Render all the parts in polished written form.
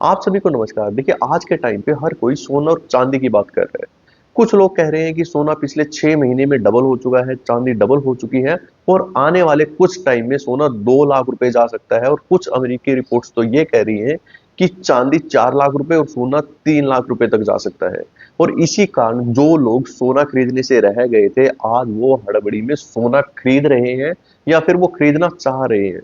आप सभी को नमस्कार। देखिए, आज के टाइम पे हर कोई सोना और चांदी की बात कर रहा है। कुछ लोग कह रहे हैं कि सोना पिछले 6 महीने में डबल हो चुका है, चांदी डबल हो चुकी है और आने वाले कुछ टाइम में सोना 2 लाख रुपए जा सकता है और कुछ अमेरिकी रिपोर्ट्स तो ये कह रही हैं कि चांदी 4 लाख रुपए और सोना 3 लाख रुपए तक जा सकता है। और इसी कारण जो लोग सोना खरीदने से रह गए थे, आज वो हड़बड़ी में सोना खरीद रहे हैं या फिर वो खरीदना चाह रहे हैं।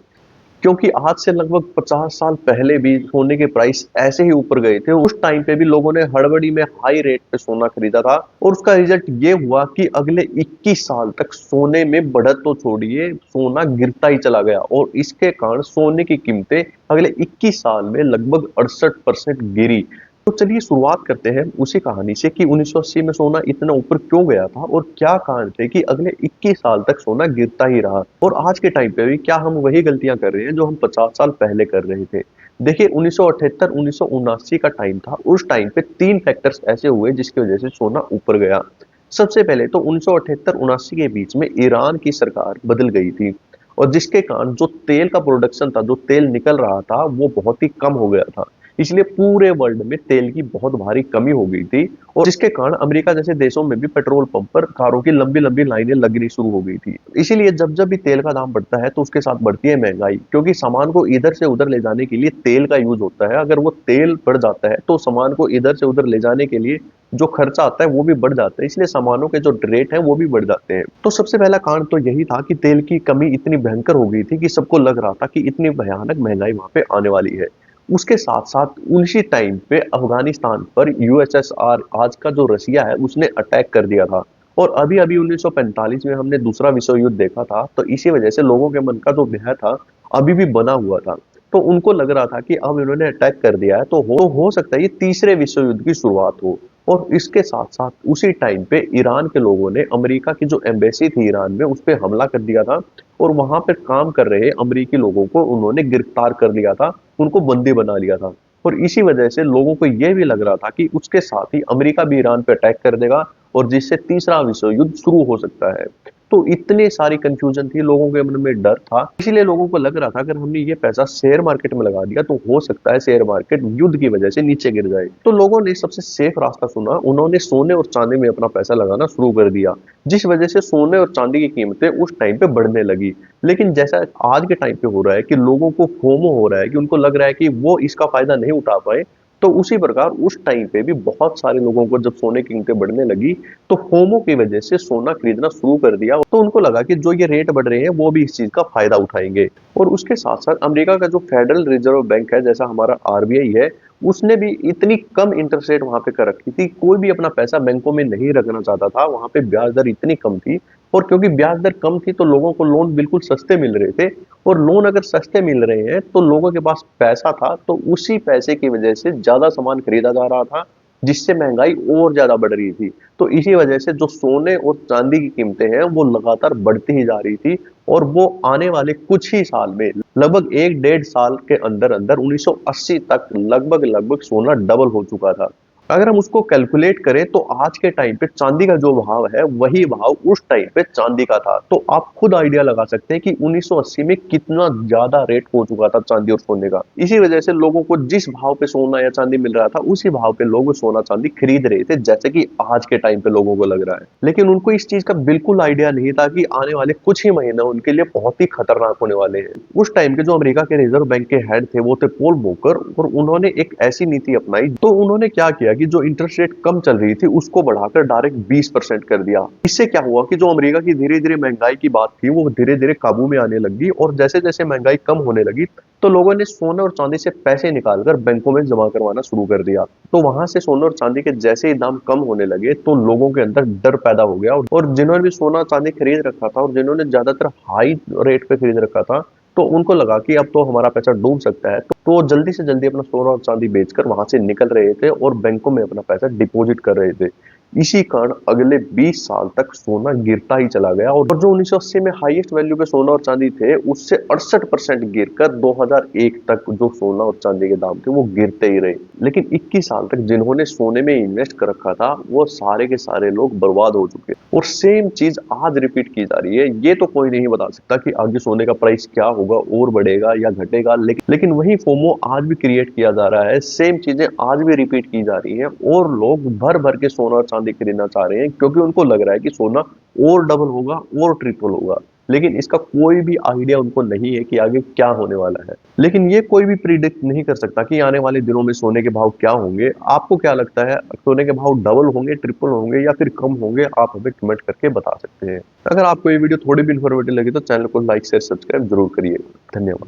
क्योंकि आज से लगभग 50 साल पहले भी सोने के प्राइस ऐसे ही ऊपर गए थे। उस टाइम पे भी लोगों ने हड़बड़ी में हाई रेट पे सोना खरीदा था और उसका रिजल्ट ये हुआ कि अगले 21 साल तक सोने में बढ़त तो छोड़िए, सोना गिरता ही चला गया और इसके कारण सोने की कीमतें अगले 21 साल में लगभग 68% गिरी। तो चलिए शुरुआत करते हैं उसी कहानी से कि 1980 में सोना इतना ऊपर क्यों गया था और क्या कारण थे कि अगले 21 साल तक सोना गिरता ही रहा और आज के टाइम पे भी क्या हम वही गलतियां कर रहे हैं जो हम 50 साल पहले कर रहे थे। देखिए, 1978 1979 का टाइम था। उस टाइम पे तीन फैक्टर्स ऐसे हुए जिसकी वजह से सोना ऊपर गया। सबसे पहले तो 1978 79 के बीच में ईरान की सरकार बदल गई थी और जिसके कारण जो तेल का प्रोडक्शन था, जो तेल निकल रहा था, वो बहुत ही कम हो गया था। इसलिए पूरे वर्ल्ड में तेल की बहुत भारी कमी हो गई थी और जिसके कारण अमेरिका जैसे देशों में भी पेट्रोल पंप पर कारों की लंबी लंबी लाइनें लगनी शुरू हो गई थी। इसीलिए जब जब भी तेल का दाम बढ़ता है तो उसके साथ बढ़ती है महंगाई, क्योंकि सामान को इधर से उधर ले जाने के लिए तेल का यूज होता है। अगर वो तेल बढ़ जाता है तो सामान को इधर से उधर ले जाने के लिए जो खर्चा आता है वो भी बढ़ जाता है, इसलिए सामानों के जो रेट है वो भी बढ़ जाते हैं। तो सबसे पहला कारण तो यही था कि तेल की कमी इतनी भयंकर हो गई थी कि सबको लग रहा था कि इतनी भयानक महंगाई वहां पे आने वाली है। उसके साथ-साथ उसी टाइम पे अफ़गानिस्तान पर यूएसएसआर, आज का जो रसिया है, उसने अटैक कर दिया था और अभी-अभी 1945 में हमने दूसरा विश्व युद्ध देखा था, तो इसी वजह से लोगों के मन का जो भय था, अभी भी बना हुआ था। तो उनको लग रहा था कि अब इन्होंने अटैक कर दिया है तो हो सकता है ये तीसरे विश्व युद्ध की शुरुआत हो। और इसके साथ-साथ उसी टाइम पे ईरान के लोगों ने अमेरिका की जो एम्बेसी थी ईरान में, उस पे हमला कर दिया था और वहां पर काम कर रहे अमेरिकी लोगों को उन्होंने गिरफ्तार कर लिया था, उनको बंदी बना लिया था। और इसी वजह से लोगों को यह भी लग रहा था कि उसके साथ ही अमेरिका भी ईरान पे अटैक कर देगा और जिससे तीसरा विश्व युद्ध शुरू हो सकता है। तो इतनी सारी कंफ्यूजन थी, लोगों के मन में डर था, इसीलिए लोगों को लग रहा था अगर हमने ये पैसा शेयर मार्केट में लगा दिया तो हो सकता है शेयर मार्केट युद्ध की वजह से नीचे गिर जाए। तो लोगों ने सबसे सेफ रास्ता चुना, उन्होंने सोने और चांदी में अपना पैसा लगाना शुरू कर दिया, जिस वजह से सोने और चांदी की कीमतें उस टाइम पे बढ़ने लगी। लेकिन जैसा आज के टाइम पे हो रहा है कि लोगों को फोमो हो रहा है, कि उनको लग रहा है कि वो इसका फायदा नहीं उठा पाए, तो उसी प्रकार उस टाइम पे भी बहुत सारे लोगों को जब सोने की कीमतें बढ़ने लगी तो फोमो की वजह से सोना खरीदना शुरू कर दिया। तो उनको लगा कि जो ये रेट बढ़ रहे हैं वो भी इस चीज का फायदा उठाएंगे। और उसके साथ साथ अमेरिका का जो फेडरल रिजर्व बैंक है, जैसा हमारा आरबीआई है, उसने भी इतनी कम इंटरेस्ट रेट वहां पे कर रखी थी, कोई भी अपना पैसा बैंकों में नहीं रखना चाहता था, वहां पे ब्याज दर इतनी कम थी। और क्योंकि ब्याज दर कम थी तो लोगों को लोन बिल्कुल सस्ते मिल रहे थे और लोन अगर सस्ते मिल रहे हैं तो लोगों के पास पैसा था, तो उसी पैसे की वजह से ज्यादा सामान खरीदा जा रहा था, जिससे महंगाई और ज्यादा बढ़ रही थी। तो इसी वजह से जो सोने और चांदी की कीमतें हैं वो लगातार बढ़ती ही जा रही थी और वो आने वाले कुछ ही साल में, लगभग एक डेढ़ साल के अंदर अंदर 1980 तक लगभग लगभग सोना डबल हो चुका था। अगर हम उसको कैलकुलेट करें तो आज के टाइम पे चांदी का जो भाव है वही भाव उस टाइम पे चांदी का था। तो आप खुद आइडिया लगा सकते हैं कि 1980 में कितना ज्यादा रेट हो चुका था चांदी और सोने का। इसी वजह से लोगों को जिस भाव पे सोना या चांदी मिल रहा था उसी भाव पे लोग सोना चांदी खरीद रहे थे, जैसे कि आज के टाइम पे लोगों को लग रहा है। लेकिन उनको इस चीज का बिल्कुल आइडिया नहीं था कि आने वाले कुछ ही महीने उनके लिए बहुत ही खतरनाक होने वाले हैं। उस टाइम के जो अमेरिका के रिजर्व बैंक के हेड थे वो थे पॉल वोकर, और उन्होंने एक ऐसी नीति अपनाई। तो उन्होंने क्या किया कि जो इंटरेस्ट रेट कम चल रही थी उसको बढ़ाकर डायरेक्ट 20% कर दिया। इससे क्या हुआ कि जो अमेरिका की धीरे धीरे महंगाई की बात थी वो धीरे धीरे काबू में आने लगी और जैसे जैसे महंगाई कम होने लगी तो लोगों ने सोने और चांदी से पैसे निकालकर बैंकों में जमा करवाना शुरू कर दिया। तो वहां से सोने और चांदी के जैसे ही दाम कम होने लगे तो लोगों के अंदर डर पैदा हो गया और जिन्होंने भी सोना चांदी खरीद रखा था और जिन्होंने ज्यादातर हाई रेट पे खरीद रखा था, तो उनको लगा कि अब तो हमारा पैसा डूब सकता है। तो जल्दी से जल्दी अपना सोना और चांदी बेचकर वहां से निकल रहे थे और बैंकों में अपना पैसा डिपॉजिट कर रहे थे। इसी कारण अगले 20 साल तक सोना गिरता ही चला गया और जो 1980 में हाईएस्ट वैल्यू के सोना और चांदी थे उससे 68% गिरकर 2001 तक जो सोना और चांदी के दाम थे वो गिरते ही रहे। लेकिन 21 साल तक जिन्होंने सोने में इन्वेस्ट कर रखा था वो सारे के सारे लोग बर्बाद हो चुके और सेम चीज आज रिपीट की जा रही है। ये तो कोई नहीं बता सकता कि आगे सोने का प्राइस क्या होगा, और बढ़ेगा या घटेगा, लेकिन वही फोमो आज भी क्रिएट किया जा रहा है, सेम चीजें आज भी रिपीट की जा रही है और लोग भर भर के सोना और चांदी खरीदना चाह रहे हैं क्योंकि उनको लग रहा है कि सोना और डबल होगा और ट्रिपल होगा। लेकिन इसका कोई भी आइडिया उनको नहीं है कि आगे क्या होने वाला है। लेकिन ये कोई भी प्रिडिक्ट नहीं कर सकता कि आने वाले दिनों में सोने के भाव क्या होंगे। आपको क्या लगता है, सोने के भाव डबल होंगे, ट्रिपल होंगे या फिर कम होंगे? आप हमें कमेंट करके बता सकते हैं। अगर आपको ये वीडियो थोड़ी भी इन्फॉर्मेटिव लगी तो चैनल को लाइक शेयर सब्सक्राइब जरूर करिए। धन्यवाद।